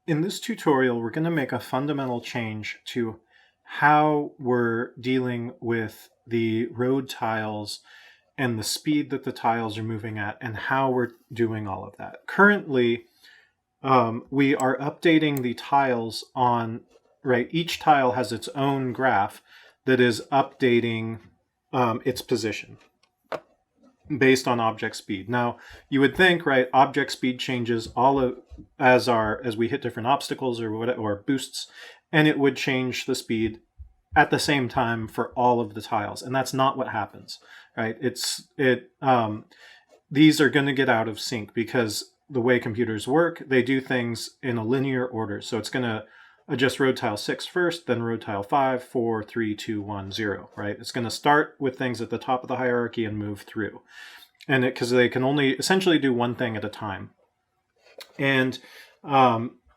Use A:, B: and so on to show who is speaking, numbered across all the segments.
A: In this tutorial, we're going to make a fundamental change to how we're dealing with the road tiles and the speed that the tiles are moving at and how we're doing all of that. Currently, we are updating the tiles on, right, each tile has its own graph that is updating its position based on object speed. Now, you would think, right, object speed changes as we hit different obstacles or boosts, and it would change the speed at the same time for all of the tiles, and that's not what happens, right? These are going to get out of sync because the way computers work, they do things in a linear order. So it's going to adjust road tile 6 first, then road tile 5, 4, 3, 2, 1, 0, right? It's going to start with things at the top of the hierarchy and move through. And because they can only essentially do one thing at a time. And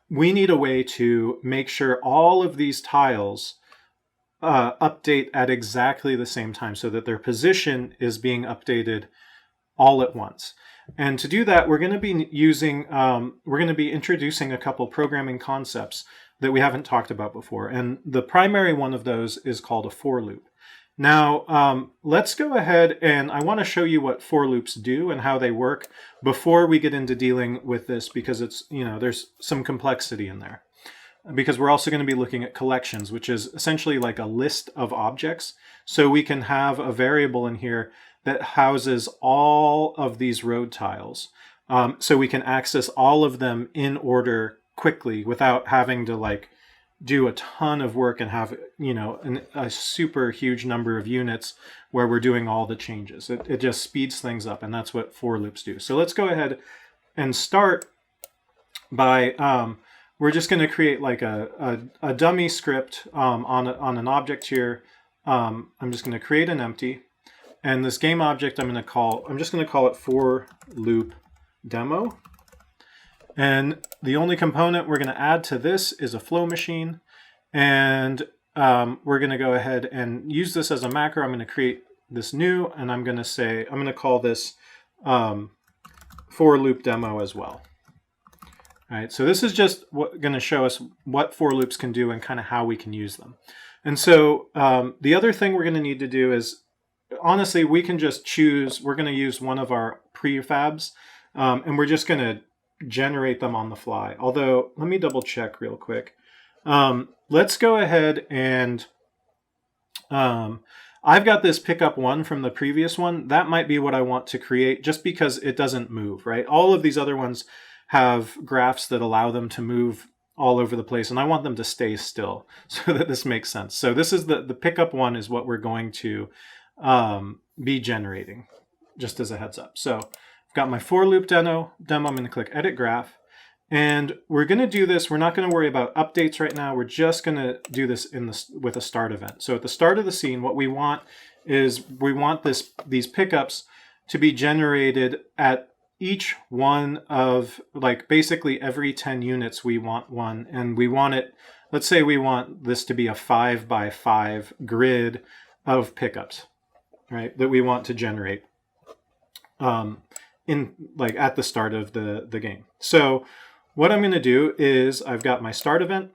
A: we need a way to make sure all of these tiles update at exactly the same time so that their position is being updated all at once. And to do that, we're going to be introducing a couple programming concepts that we haven't talked about before. And the primary one of those is called a for loop. Now, let's go ahead and I want to show you what for loops do and how they work before we get into dealing with this, because it's, there's some complexity in there. Because we're also going to be looking at collections, which is essentially like a list of objects. So we can have a variable in here that houses all of these road tiles. So we can access all of them in order quickly without having to do a ton of work and have a super huge number of units where we're doing all the changes. It just speeds things up, and that's what for loops do. So let's go ahead and start by we're just going to create like a dummy script on an object here. I'm just going to create an empty, and this game object I'm just going to call it for loop demo. And the only component we're going to add to this is a flow machine. And we're going to go ahead and use this as a macro. I'm going to create this new, and I'm going to call this for loop demo as well. All right, so this is just going to show us what for loops can do and kind of how we can use them. And so the other thing we're going to need to do is, honestly, we can just choose, we're going to use one of our prefabs, and we're just going to generate them on the fly. Although, let me double check real quick. Let's go ahead and I've got this pickup 1 from the previous one. That might be what I want to create just because it doesn't move, right? All of these other ones have graphs that allow them to move all over the place, and I want them to stay still so that this makes sense. So this is the pickup 1 is what we're going to be generating, just as a heads up. So I've got my for loop demo. I'm going to click edit graph, and we're going to do this. We're not going to worry about updates right now. We're just going to do this with a start event. So at the start of the scene, what we want is these pickups to be generated at each one of, basically every 10 units we want one, and we want it, let's say we want this to be a 5 by 5 grid of pickups, right, that we want to generate at the start of the game. So what I'm going to do is I've got my start event,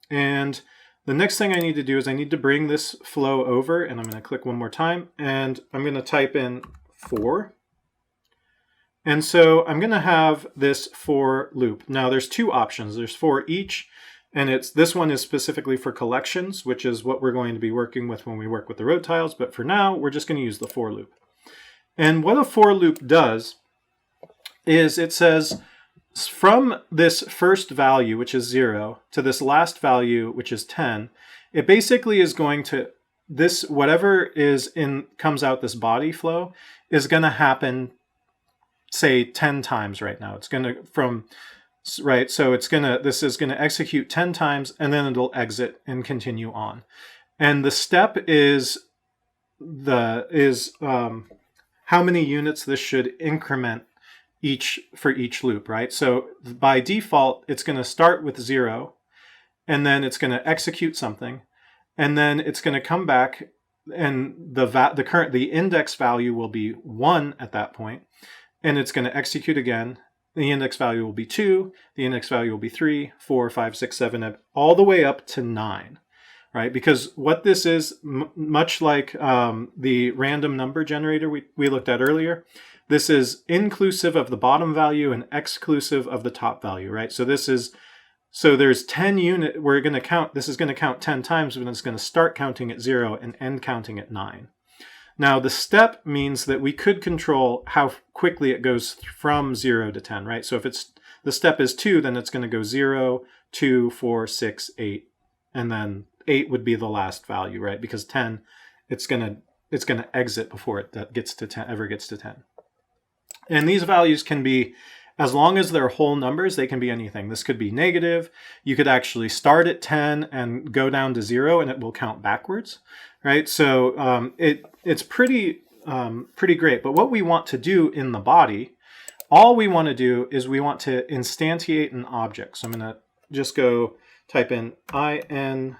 A: and the next thing I need to do is I need to bring this flow over, and I'm going to click one more time, and I'm going to type in 4. And so I'm going to have this for loop. Now there's two options. There's for each, and this one is specifically for collections, which is what we're going to be working with when we work with the road tiles. But for now, we're just going to use the for loop. And what a for loop does is it says from this first value, which is 0, to this last value, which is 10, it basically is going to, whatever comes out this body flow is going to happen, say 10 times right now. It's going to this is going to execute 10 times, and then it'll exit and continue on. And the step is how many units this should increment for each loop, right? So by default, it's going to start with 0, and then it's going to execute something, and then it's going to come back, and the index value will be 1 at that point. And it's going to execute again, the index value will be 2, the index value will be 3, 4, 5, 6, 7, all the way up to 9, right? Because what this is, much like the random number generator we looked at earlier, this is inclusive of the bottom value and exclusive of the top value, right? So there's 10 unit, we're going to count, this is going to count 10 times, but it's going to start counting at 0 and end counting at 9. Now, the step means that we could control how quickly it goes from 0 to 10, right? So if the step is 2, then it's going to go 0, 2, 4, 6, 8, and then 8 would be the last value, right? Because 10, it's going to exit before it ever gets to 10. And these values can be, as long as they're whole numbers, they can be anything. This could be negative. You could actually start at 10 and go down to 0, and it will count backwards, right? So it's pretty great. But what we want to do in the body, all we want to do is we want to instantiate an object. So I'm going to just go type in INSTANT,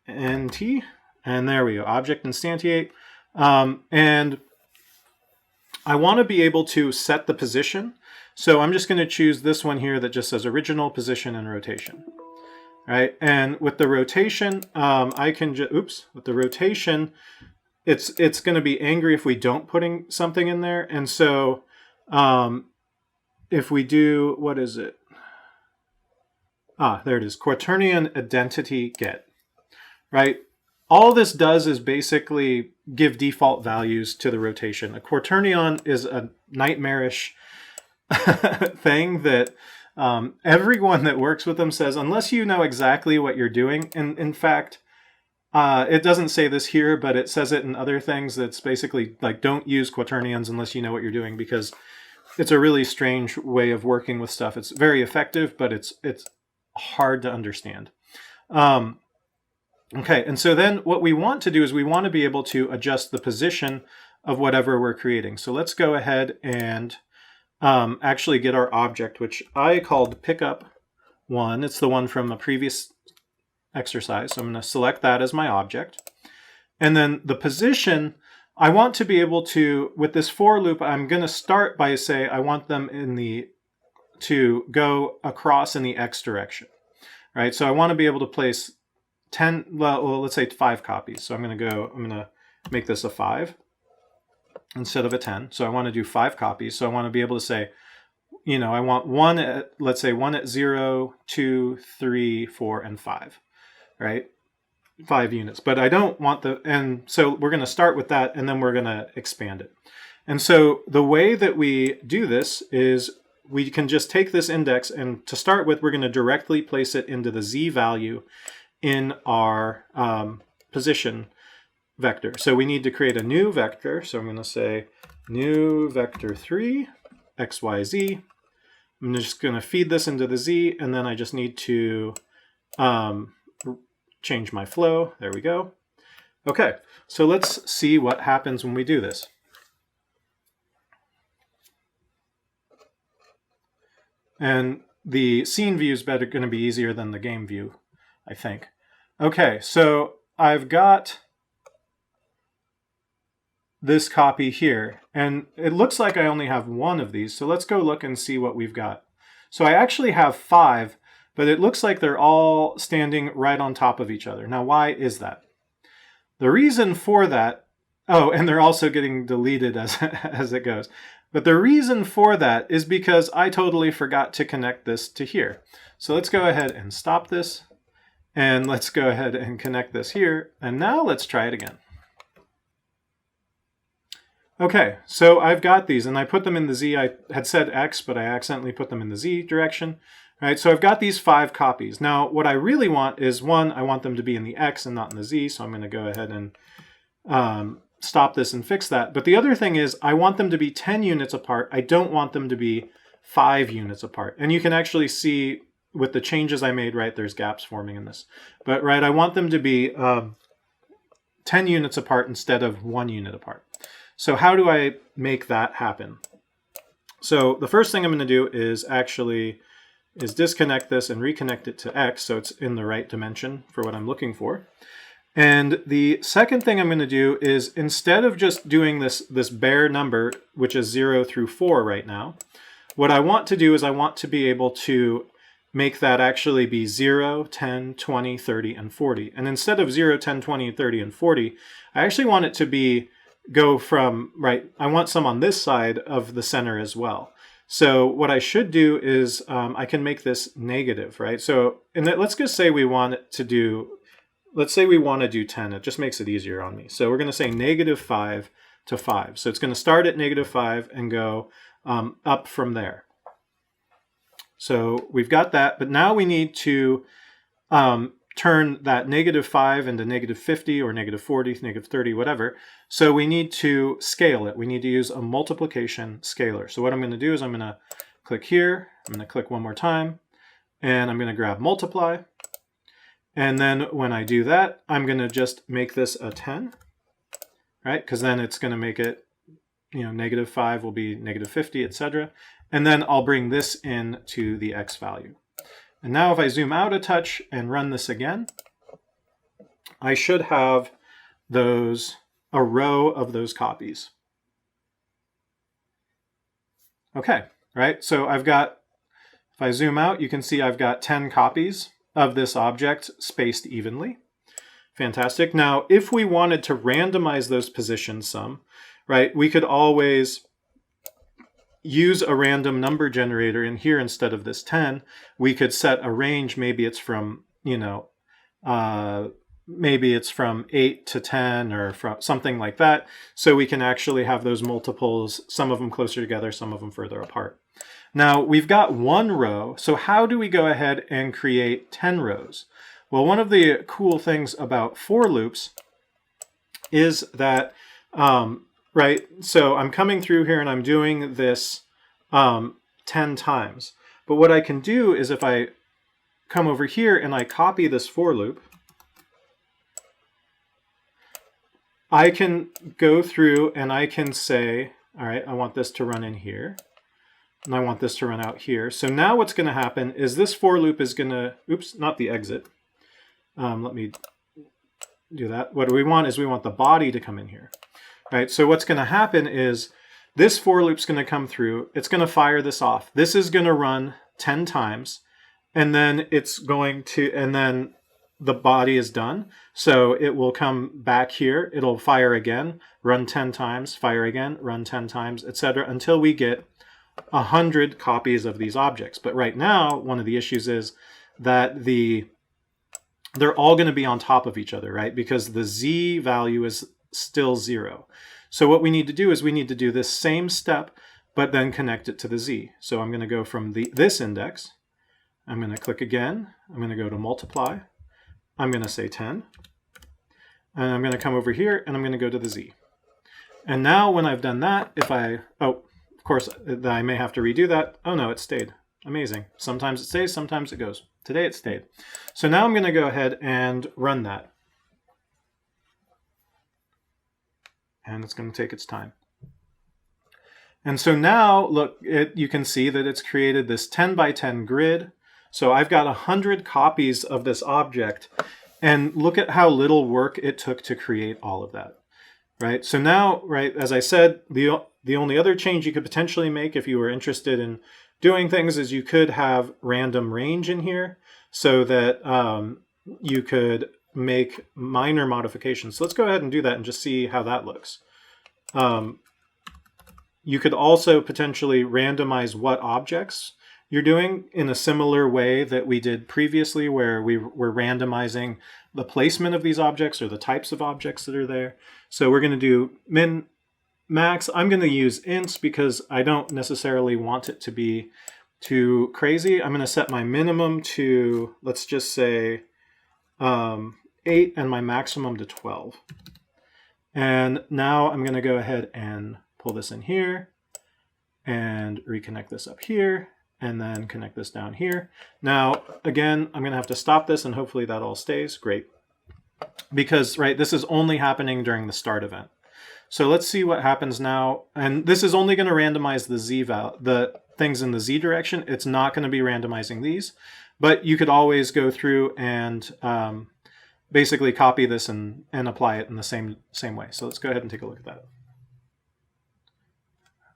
A: and there we go, object instantiate. And I want to be able to set the position. So I'm just going to choose this one here that just says original, position, and rotation. Right? And with the rotation, I can just, with the rotation, it's going to be angry if we don't putting something in there. And so if we do, what is it? There it is, Quaternion Identity get, right? All this does is basically give default values to the rotation. A quaternion is a nightmarish thing that everyone that works with them says, unless you know exactly what you're doing, and in fact, it doesn't say this here, but it says it in other things, that's basically like, don't use quaternions unless you know what you're doing, because it's a really strange way of working with stuff. It's very effective, but it's hard to understand. Okay, and so then what we want to do is we want to be able to adjust the position of whatever we're creating. So let's go ahead and actually get our object, which I called pickup 1. It's the one from the previous exercise. So I'm going to select that as my object. And then the position, I want to be able to, with this for loop, I'm going to start by say I want them to go across in the X direction, right? So I want to be able to place 10, well, let's say 5 copies. So I'm going to make this a 5 instead of a 10. So I want to do 5 copies. So I want to be able to say, I want one at, let's say 1 at 0, 2, 3, 4, and 5, right? 5 units, but I don't want and so we're going to start with that, and then we're going to expand it. And so the way that we do this is we can just take this index, and to start with, we're going to directly place it into the Z value in our position vector. So we need to create a new vector. So I'm going to say new vector 3, X, Y, Z. I'm just going to feed this into the Z, and then I just need to change my flow. There we go. Okay, so let's see what happens when we do this. And the scene view is going to be easier than the game view, I think. Okay, so I've got this copy here, and it looks like I only have 1 of these. So let's go look and see what we've got. So I actually have 5, but it looks like they're all standing right on top of each other. Now, why is that? The reason for that, and they're also getting deleted as it goes. But the reason for that is because I totally forgot to connect this to here. So let's go ahead and stop this. And let's go ahead and connect this here. And now let's try it again. Okay, so I've got these, and I put them in the Z. I had said X, but I accidentally put them in the Z direction. Right, so I've got these 5 copies. Now, what I really want is, one, I want them to be in the X and not in the Z. So I'm going to go ahead and stop this and fix that. But the other thing is, I want them to be 10 units apart. I don't want them to be 5 units apart. And you can actually see with the changes I made, right, there's gaps forming in this. But, right, I want them to be 10 units apart instead of 1 unit apart. So how do I make that happen? So the first thing I'm going to do is disconnect this and reconnect it to X, so it's in the right dimension for what I'm looking for. And the second thing I'm going to do is, instead of just doing this bare number, which is 0 through 4 right now, what I want to do is I want to be able to make that actually be 0, 10, 20, 30, and 40. And instead of 0, 10, 20, 30, and 40, I actually want it to go from, right, I want some on this side of the center as well. So what I should do is I can make this negative, right? So, and let's just say we want it to do, let's say we want to do 10. It just makes it easier on me. So we're going to say -5 to 5. So it's going to start at -5 and go up from there. So we've got that, but now we need to turn that -5 into -50 or -40, -30, whatever. So we need to scale it. We need to use a multiplication scalar. So what I'm going to do is I'm going to click here. I'm going to click one more time, and I'm going to grab multiply. And then when I do that, I'm going to just make this a 10, right? Because then it's going to make it, -5 will be -50, etc. And then I'll bring this in to the x value. And now if I zoom out a touch and run this again, I should have a row of those copies. Okay, right? So if I zoom out, you can see I've got 10 copies of this object spaced evenly. Fantastic. Now, if we wanted to randomize those positions some, right, we could always use a random number generator in here instead of this 10. We could set a range. Maybe it's from, maybe it's from 8 to 10 or from something like that. So we can actually have those multiples, some of them closer together, some of them further apart. Now we've got one row. So how do we go ahead and create 10 rows? Well, one of the cool things about for loops is that, right, so I'm coming through here and I'm doing this 10 times. But what I can do is if I come over here and I copy this for loop, I can go through and I can say, all right, I want this to run in here. And I want this to run out here. So now what's going to happen is this for loop is going to, oops, not the exit. Let me do that. What we want is we want the body to come in here. Right? So what's going to happen is this for loop's going to come through. It's going to fire this off. This is going to run 10 times. And then it's going to, and then the body is done. So it will come back here. It'll fire again, run 10 times, fire again, run 10 times, etc. until we get 100 copies of these objects. But right now, one of the issues is that they're all going to be on top of each other, right? Because the z value is still 0. So what we need to do is we need to do this same step, but then connect it to the z. So I'm going to go from this index. I'm going to click again. I'm going to go to multiply. I'm going to say 10. And I'm going to come over here and I'm going to go to the z. And now when I've done that, if I, of course, I may have to redo that. Oh no, it stayed. Amazing. Sometimes it stays, sometimes it goes. Today it stayed. So now I'm going to go ahead and run that. And it's going to take its time. And so now, look, you can see that it's created this 10 by 10 grid. So I've got 100 copies of this object. And look at how little work it took to create all of that. Right? So now, right, as I said, the only other change you could potentially make if you were interested in doing things is you could have random range in here so that you could make minor modifications. So let's go ahead and do that and just see how that looks. You could also potentially randomize what objects you're doing in a similar way that we did previously, where we were randomizing the placement of these objects or the types of objects that are there. So we're going to do min, max. I'm going to use ints because I don't necessarily want it to be too crazy. I'm going to set my minimum to, let's just say, 8 and my maximum to 12. And now I'm going to go ahead and pull this in here and reconnect this up here and then connect this down here. Now, again, I'm going to have to stop this and hopefully that all stays. Great. Because, right, this is only happening during the start event. So let's see what happens now. And this is only going to randomize the z value, the things in the z direction. It's not going to be randomizing these. But you could always go through and basically copy this and apply it in the same way. So let's go ahead and take a look at that.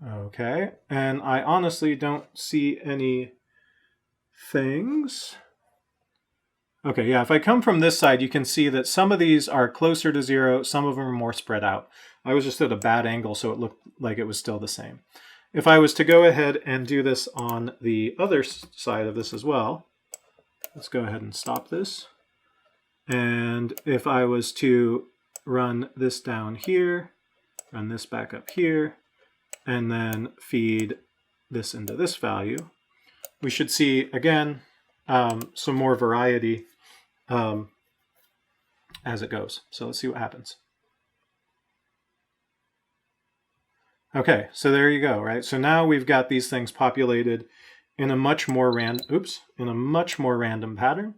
A: Okay, and I honestly don't see any things. Okay, yeah, if I come from this side, you can see that some of these are closer to 0, some of them are more spread out. I was just at a bad angle, so it looked like it was still the same. If I was to go ahead and do this on the other side of this as well, let's go ahead and stop this. And if I was to run this down here, run this back up here, and then feed this into this value, we should see, again, some more variety as it goes. So let's see what happens. Okay, so there you go, right? So now we've got these things populated in a much more random pattern.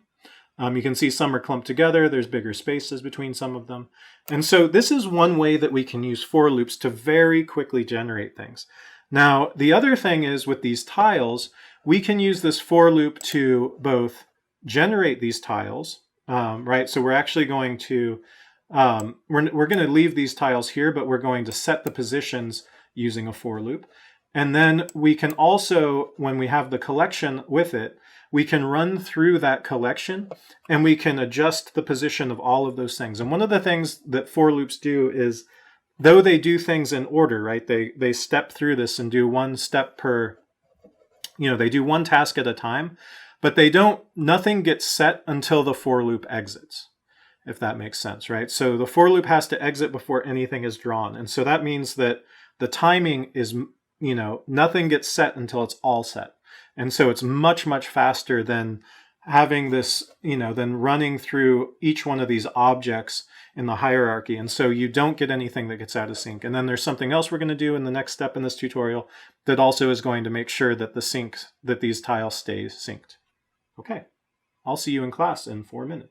A: You can see some are clumped together. There's bigger spaces between some of them. And so this is one way that we can use for loops to very quickly generate things. Now, the other thing is with these tiles, we can use this for loop to both generate these tiles, right? So we're actually going to, we're going to leave these tiles here, but we're going to set the positions using a for loop. And then we can also, when we have the collection with it, we can run through that collection and we can adjust the position of all of those things. And one of the things that for loops do is, though they do things in order, right? They step through this and do one step per, they do one task at a time, but nothing gets set until the for loop exits, if that makes sense, right? So the for loop has to exit before anything is drawn. And so that means that the timing is, nothing gets set until it's all set. And so it's much, much faster than having this, than running through each one of these objects in the hierarchy. And so you don't get anything that gets out of sync. And then there's something else we're going to do in the next step in this tutorial that also is going to make sure that these tiles stay synced. Okay, I'll see you in class in 4 minutes.